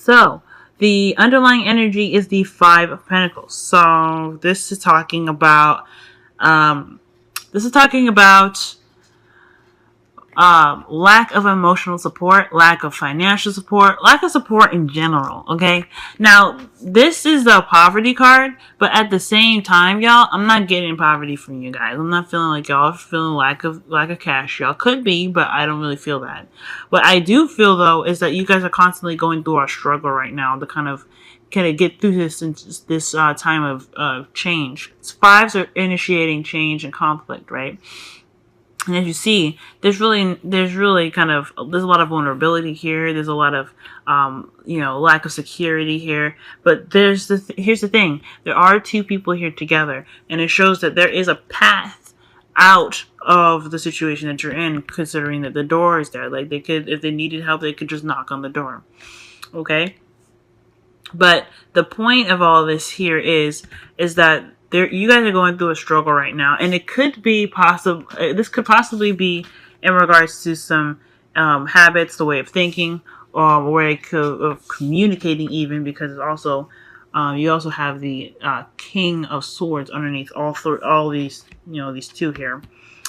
So the underlying energy is the Five of Pentacles. So this is talking about um, lack of emotional support, lack of financial support, lack of support in general. Okay. Now, this is the poverty card, but at the same time, y'all, I'm not getting poverty from you guys. I'm not feeling like y'all are feeling lack of cash. Y'all could be, but I don't really feel that. What I do feel though is that you guys are constantly going through a struggle right now to kind of get through this time of change. Fives are initiating change and conflict, right? And as you see, there's a lot of vulnerability here. There's a lot of, lack of security here. But here's the thing. There are two people here together, and it shows that there is a path out of the situation that you're in, considering that the door is there. Like, they could, if they needed help, they could just knock on the door. Okay? But the point of all this here is that you guys are going through a struggle right now, and it could be possible. This could possibly be in regards to some habits, the way of thinking, or way of communicating, even because it's also you also have the King of Swords underneath all these these two here.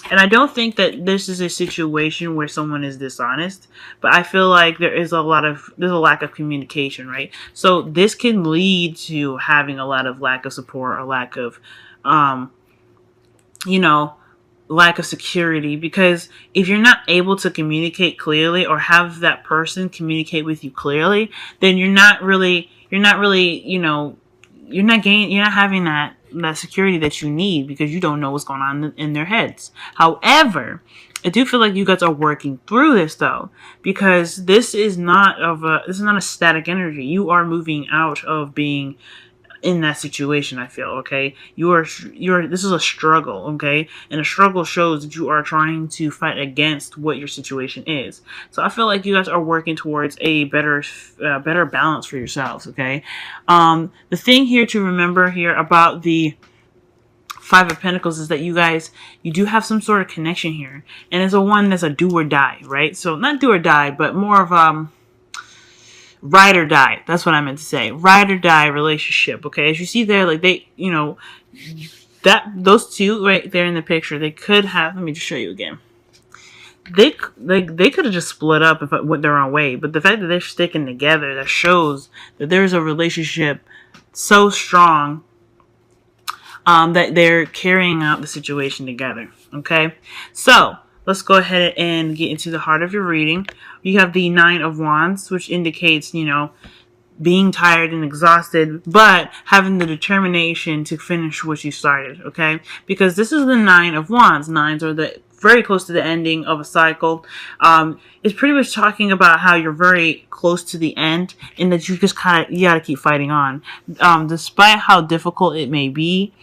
And I don't think that this is a situation where someone is dishonest, but I feel like there's a lack of communication, right? So this can lead to having a lot of lack of support or lack of, lack of security, because if you're not able to communicate clearly or have that person communicate with you clearly, then you're not having that security that you need, because you don't know what's going on in their heads. However, I do feel like you guys are working through this though, because this is not a static energy. You are moving out of being in that situation, I feel, okay? This is a struggle, okay? And a struggle shows that you are trying to fight against what your situation is. So I feel like you guys are working towards a better balance for yourselves, okay? The thing here to remember here about the Five of Pentacles is that you do have some sort of connection here. And it's that's a do or die, right? So not do or die, but more of ride or die. That's what I meant to say. Ride or die relationship. Okay, as you see there, like those two right there in the picture, they could have. Let me just show you again. They could have just split up if it went their own way, but the fact that they're sticking together, that shows that there's a relationship so strong that they're carrying out the situation together. Okay, so let's go ahead and get into the heart of your reading. You have the Nine of Wands, which indicates, being tired and exhausted, but having the determination to finish what you started, okay? Because this is the Nine of Wands. Nines are very close to the ending of a cycle. It's pretty much talking about how you're very close to the end, and that you just you gotta keep fighting on. Despite how difficult it may be,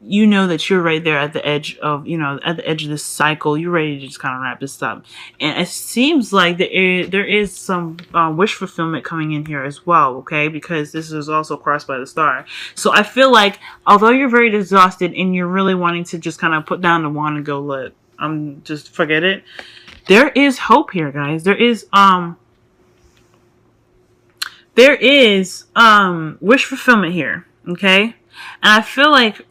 you know that you're right there at the edge of, this cycle. You're ready to just kind of wrap this up. And it seems like there is some wish fulfillment coming in here as well, okay? Because this is also crossed by the star. So I feel like, although you're very exhausted and you're really wanting to just kind of put down the wand and go, look, just forget it. There is hope here, guys. There is wish fulfillment here, okay? And I feel like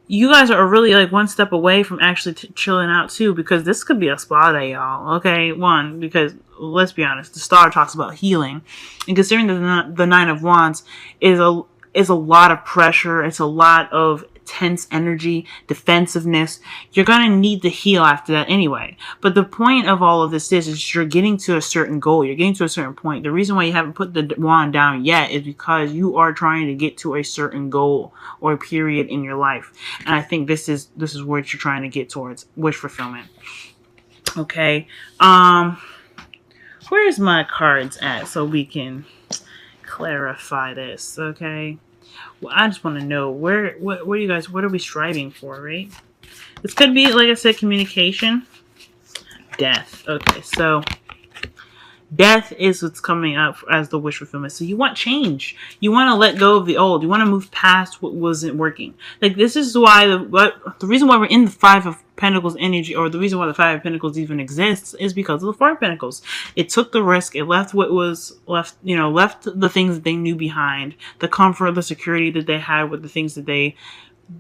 you guys are really like one step away from actually chilling out too, because this could be a spa day, y'all. Okay, one, because let's be honest, the star talks about healing, and considering that the Nine of Wands is a lot of pressure, it's a lot of tense energy, defensiveness. You're going to need to heal after that anyway. But the point of all of this is you're getting to a certain goal. You're getting to a certain point. The reason why you haven't put the wand down yet is because you are trying to get to a certain goal or period in your life. And I think this is what you're trying to get towards, wish fulfillment. Okay. Where's my cards at so we can clarify this, okay? Well, I just want to know what are we striving for, right? This could be, like I said, communication, death. Okay, so Death is what's coming up as the wish fulfillment. So you want change. You want to let go of the old. You want to move past what wasn't working. Like, this is why the reason why we're in the Five of Pentacles energy, or the reason why the Five of Pentacles even exists, is because of the Four of Pentacles. It took the risk. It left what was left. Left the things that they knew behind, the comfort, the security that they had with the things that they,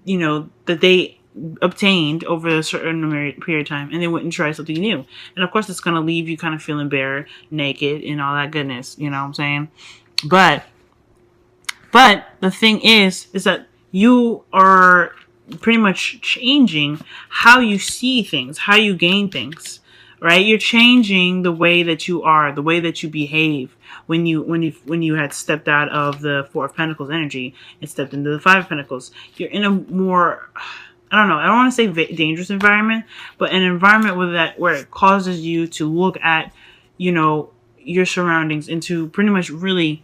that they obtained over a certain period of time, and they went and tried something new. And of course, it's going to leave you kind of feeling bare, naked, and all that goodness. You know what I'm saying? But the thing is that you are pretty much changing how you see things, how you gain things, right? You're changing the way that you are, the way that you behave when you had stepped out of the Four of Pentacles energy and stepped into the Five of Pentacles. You're in a more, I don't know, I don't want to say dangerous environment, but an environment where it causes you to look at, your surroundings and to pretty much really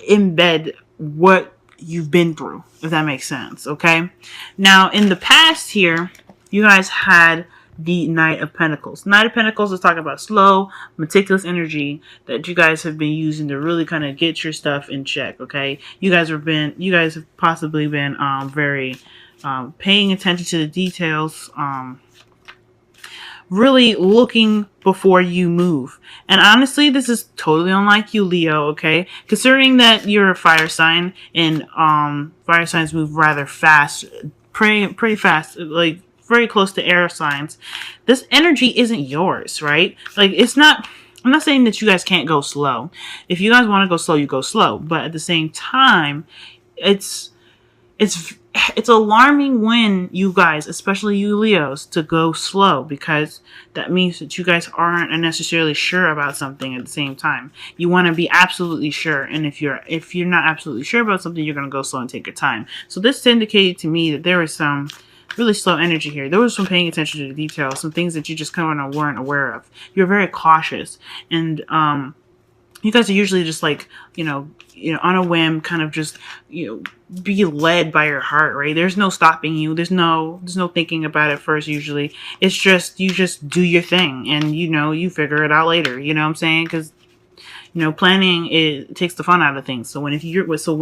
embed what you've been through, if that makes sense. Okay. Now, in the past here, you guys had the Knight of Pentacles. Knight of Pentacles is talking about slow, meticulous energy that you guys have been using to really kind of get your stuff in check. Okay. You guys have possibly been very paying attention to the details, really looking before you move. And honestly, this is totally unlike you, Leo, okay? Considering that you're a fire sign, and fire signs move rather fast, pretty fast, like very close to air signs. This energy isn't yours, right? Like, it's not, I'm not saying that you guys can't go slow. If you guys want to go slow, you go slow. But at the same time, it's alarming when you guys, especially you Leos, to go slow, because that means that you guys aren't necessarily sure about something at the same time. You want to be absolutely sure, and if you're not absolutely sure about something, you're going to go slow and take your time. So this indicated to me that there was some really slow energy here. There was some paying attention to the details, some things that you just kind of weren't aware of. You're very cautious, and you guys are usually just like, on a whim, kind of just, be led by your heart, right? There's no stopping you. There's no thinking about it first. Usually it's just, you just do your thing, and you figure it out later. You know what I'm saying? Because planning, it takes the fun out of things. So when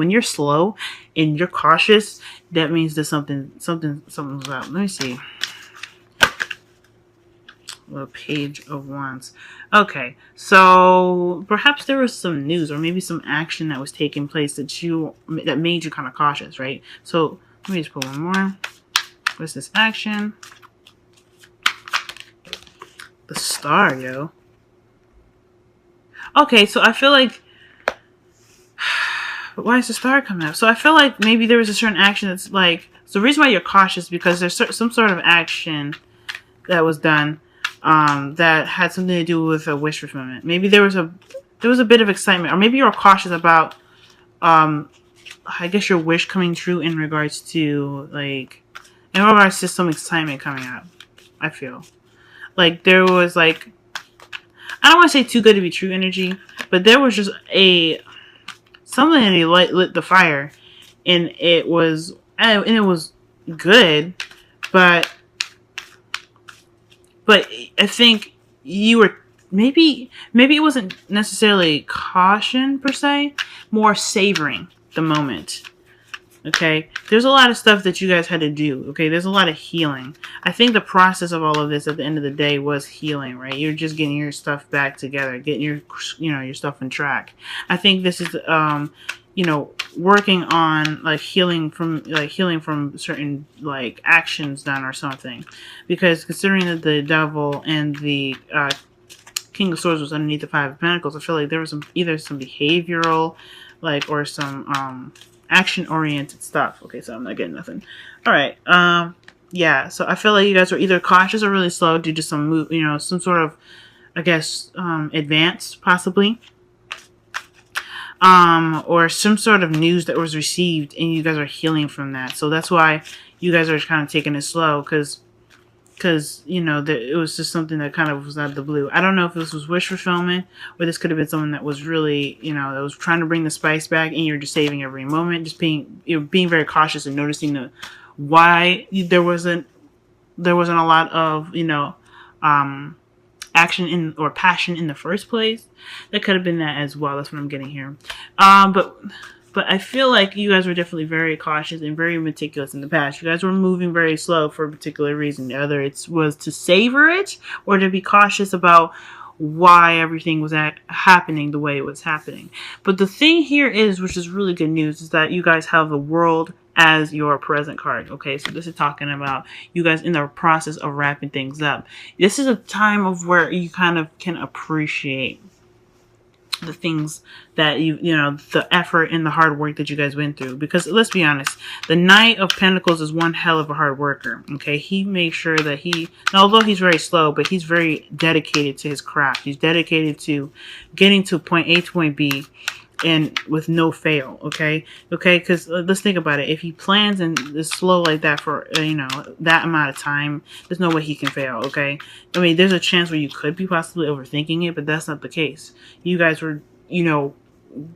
you're slow and you're cautious, that means that something's up. Let me see. A Page of Wands. Okay, so perhaps there was some news or maybe some action that was taking place that made you kind of cautious, right? So let me just pull one more. What's this action? The Star, yo. Okay, so I feel like, why is the Star coming up? So I feel like maybe there was a certain action that's like, so the reason why you're cautious is because there's some sort of action that was done that had something to do with a wish fulfillment. Maybe there was a bit of excitement, or maybe you were cautious about, I guess, your wish coming true in regards to some excitement coming up. I feel like there was like, I don't want to say too good to be true energy, but there was just something that lit the fire, and it was good, but I think you were maybe it wasn't necessarily caution per se, more savoring the moment. Okay, there's a lot of stuff that you guys had to do. Okay, there's a lot of healing. I think the process of all of this at the end of the day was healing, right? You're just getting your stuff back together, getting your stuff on track. I think this is working on healing from certain actions done or something, because considering that the Devil and the King of Swords was underneath the Five of Pentacles, I feel like there was either some behavioral or some action-oriented stuff. Okay, so I'm not getting nothing. All right. Yeah, so I feel like you guys were either cautious or really slow due to some some sort of, I guess, advance, possibly. Or some sort of news that was received, and you guys are healing from that. So that's why you guys are kind of taking it slow, because it was just something that kind of was out of the blue. I don't know if this was wish fulfillment, or this could have been someone that was really, that was trying to bring the spice back, and you're just saving every moment, just being very cautious and noticing why there wasn't a lot of action in or passion in the first place. That could have been that as well. That's what I'm getting here. But I feel like you guys were definitely very cautious and very meticulous in the past. You guys were moving very slow for a particular reason. Whether it was to savor it or to be cautious about why everything was happening the way it was happening. But the thing here is, which is really good news, is that you guys have the world as your present card. Okay, so this is talking about you guys in the process of wrapping things up. This is a time of where you kind of can appreciate the things that the effort and the hard work that you guys went through. Because let's be honest, the Knight of Pentacles is one hell of a hard worker. Okay, he makes sure that although he's very slow, but he's very dedicated to his craft. He's dedicated to getting to point A to point B and with no fail. Okay, because let's think about it. If he plans and is slow like that for that amount of time, there's no way he can fail. Okay, I mean, there's a chance where you could be possibly overthinking it, but that's not the case. You guys were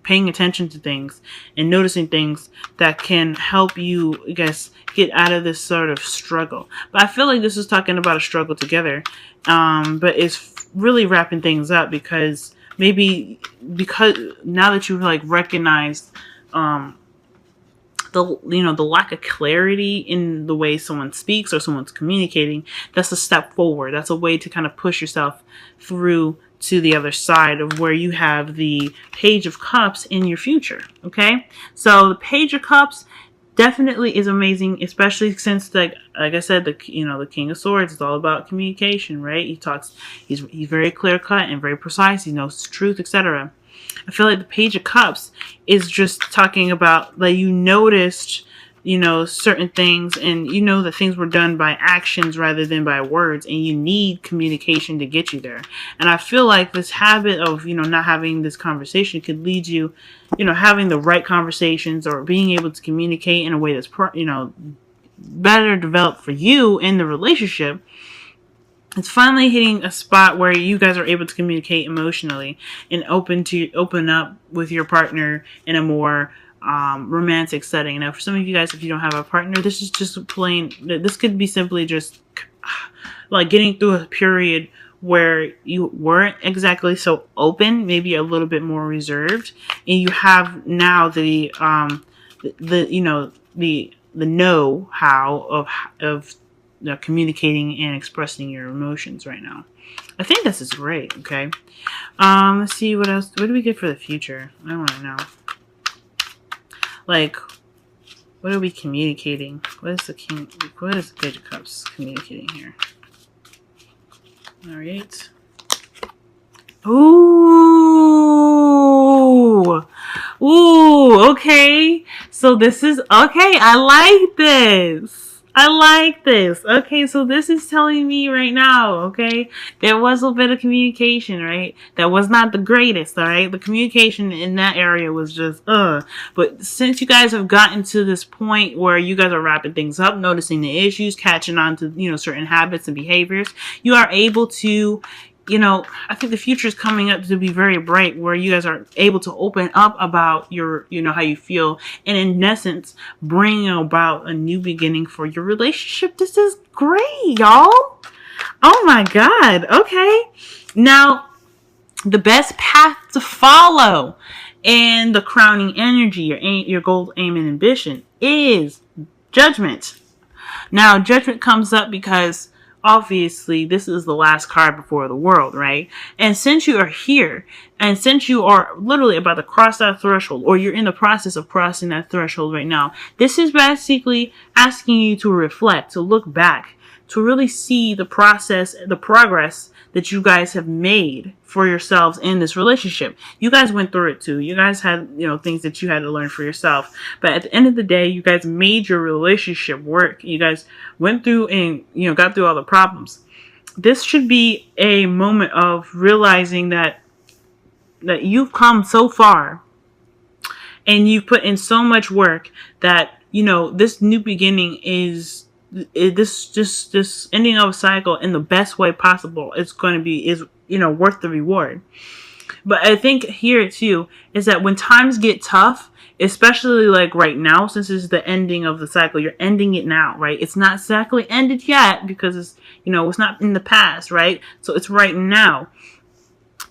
paying attention to things and noticing things that can help you, I guess, get out of this sort of struggle. But I feel like this is talking about a struggle together, but it's really wrapping things up because now that you've recognized the lack of clarity in the way someone speaks or someone's communicating, that's a step forward. That's a way to kind of push yourself through to the other side of where you have the Page of Cups in your future. Okay, so the Page of Cups definitely is amazing, especially since like I said, the King of Swords is all about communication, right? He's very clear cut and very precise. He knows truth, etc. I feel like the Page of Cups is just talking about that you noticed certain things, and that things were done by actions rather than by words, and you need communication to get you there. And I feel like this habit of not having this conversation could lead you having the right conversations or being able to communicate in a way that's better developed for you in the relationship. It's finally hitting a spot where you guys are able to communicate emotionally and open up with your partner in a more romantic setting. Now, for some of you guys, if you don't have a partner, this is just plain. This could be simply just like getting through a period where you weren't exactly so open, maybe a little bit more reserved, and you have now the know-how of communicating and expressing your emotions right now. I think this is great. Okay, let's see what else. What do we get for the future? I want to know. Like, what are we communicating? What is the Page of Cups communicating here? All right. Ooh. Okay. So this is okay. I like this. Okay, so this is telling me right now, okay, there was a bit of communication, right? That was not the greatest, all right? The communication in that area was just, But since you guys have gotten to this point where you guys are wrapping things up, noticing the issues, catching on to, certain habits and behaviors, you are able to, I think the future is coming up to be very bright where you guys are able to open up about your, how you feel, and in essence, bring about a new beginning for your relationship. This is great, y'all. Oh my God. Okay. Now, the best path to follow and the crowning energy, your goal, aim, and ambition is Judgment. Now, Judgment comes up because obviously this is the last card before the world, right? And since you are here, and since you are literally about to cross that threshold, or you're in the process of crossing that threshold right now, this is basically asking you to reflect, to look back, to really see the process, the progress that you guys have made for yourselves in this relationship. You guys went through it too. You guys had, things that you had to learn for yourself. But at the end of the day, you guys made your relationship work. You guys went through and, got through all the problems. This should be a moment of realizing that you've come so far and you've put in so much work that, this new beginning is this ending of a cycle in the best way possible. It's going to be worth the reward. But I think here too is that when times get tough, especially like right now, since it's the ending of the cycle, you're ending it now, right? It's not exactly ended yet because it's, it's not in the past, right? So it's right now.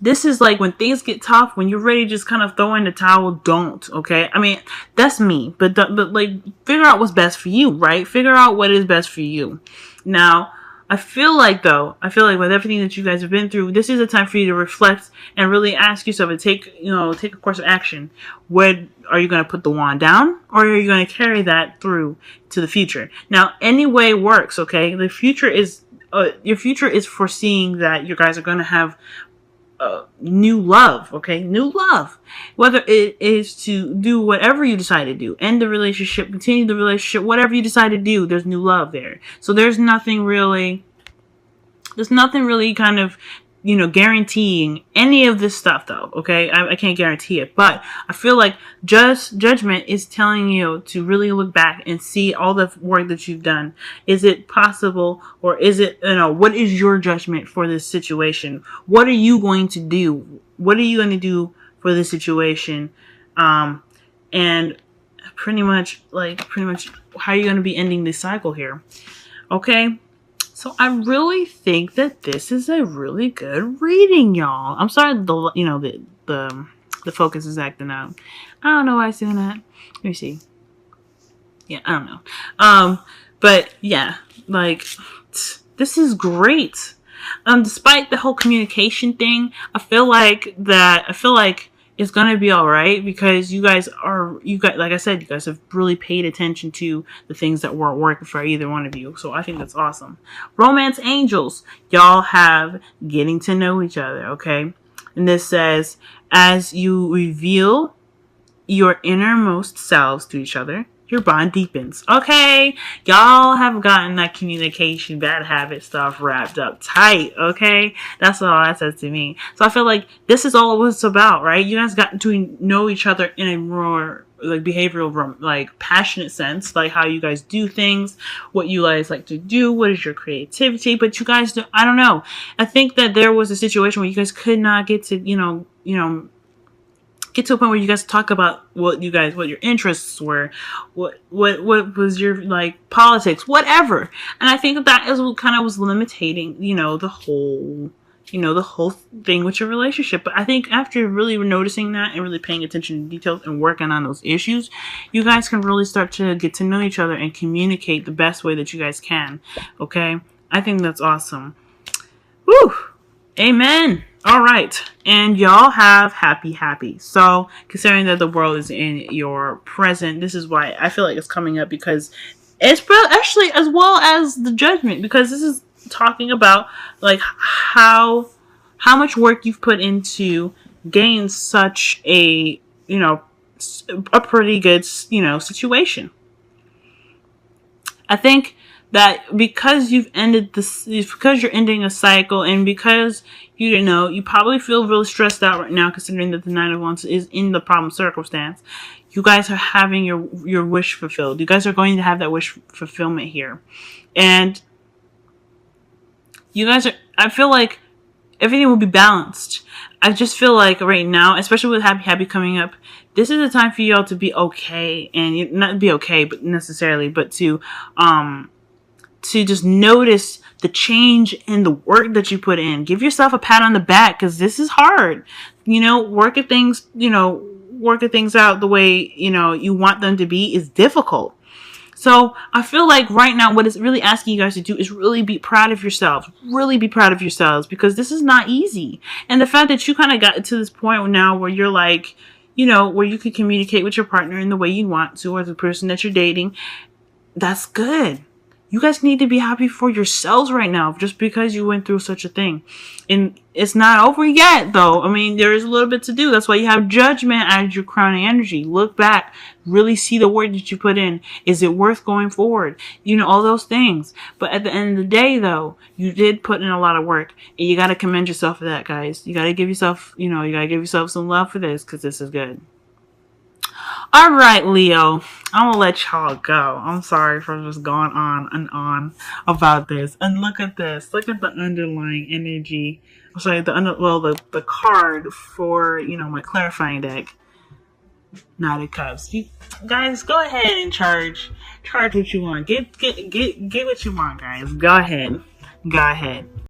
This is like when things get tough, when you're ready to just kind of throw in the towel, don't, okay? I mean, that's me, but like, figure out what's best for you, right? Figure out what is best for you. Now, I feel like with everything that you guys have been through, this is a time for you to reflect and really ask yourself and take a course of action. Where are you going to put the wand down, or are you going to carry that through to the future? Now, any way works, okay? The future is, your future is foreseeing that you guys are going to have new love, okay? New love. Whether it is to do whatever you decide to do, end the relationship, continue the relationship, whatever you decide to do, there's new love there. So there's nothing really kind of, guaranteeing any of this stuff though, okay? I can't guarantee it, but I feel like judgment is telling you to really look back and see all the work that you've done. Is it possible, or is it, what is your judgment for this situation? What are you going to do? What are you going to do for this situation? And pretty much how are you going to be ending this cycle here? Okay? So I really think that this is a really good reading, y'all. I'm sorry the focus is acting out. I don't know why it's doing that. Let me see. Yeah, I don't know. But yeah, like, this is great. Despite the whole communication thing, I feel like it's gonna be all right, because you guys, like I said, you guys have really paid attention to the things that weren't working for either one of you. So I think that's awesome. Romance angels, y'all have getting to know each other, okay? And this says, as you reveal your innermost selves to each other, your bond deepens. Okay, y'all have gotten that communication, bad habit stuff wrapped up tight. Okay, that's all that says to me. So I feel like this is all it was about, right? You guys got to know each other in a more like behavioral, like passionate sense, like how you guys do things, what you guys like to do, what is your creativity. But you guys, I don't know. I think that there was a situation where you guys could not get to, get to a point where you guys talk about what your interests were, what was your, like, politics, whatever. And I think that is what kind of was limiting, the whole thing with your relationship. But I think after really noticing that and really paying attention to details and working on those issues, you guys can really start to get to know each other and communicate the best way that you guys can. Okay? I think that's awesome. Woo! Amen. All right. And y'all have happy. So considering that the world is in your present, this is why I feel like it's coming up, because it's actually, as well as the judgment, because this is talking about like how much work you've put into gain such a, a pretty good, situation. I think that because you've ended this, because you're ending a cycle, and because you probably feel really stressed out right now, considering that the Nine of Wands is in the problem circumstance. You guys are having your wish fulfilled. You guys are going to have that wish fulfillment here, and you guys are. I feel like everything will be balanced. I just feel like right now, especially with happy coming up, this is a time for y'all to be okay, and not be okay, but necessarily, but to just notice the change in the work that you put in. Give yourself a pat on the back, because this is hard. Working things out the way, you want them to be is difficult. So I feel like right now what it's really asking you guys to do is really be proud of yourselves. Really be proud of yourselves, because this is not easy. And the fact that you kind of got to this point now where you're like, where you can communicate with your partner in the way you want to, or the person that you're dating, that's good. You guys need to be happy for yourselves right now, just because you went through such a thing. And it's not over yet, though. I mean, there is a little bit to do. That's why you have judgment as your crowning energy. Look back. Really see the work that you put in. Is it worth going forward? All those things. But at the end of the day, though, you did put in a lot of work. And you got to commend yourself for that, guys. You got to give yourself, some love for this, because this is good. All right, Leo, I'm going to let y'all go. I'm sorry for just going on and on about this. And look at this. Look at the underlying energy sorry, the card for, you know, my clarifying deck. Knotted Cups. You guys, go ahead and charge what you want. Get what you want, guys. Go ahead.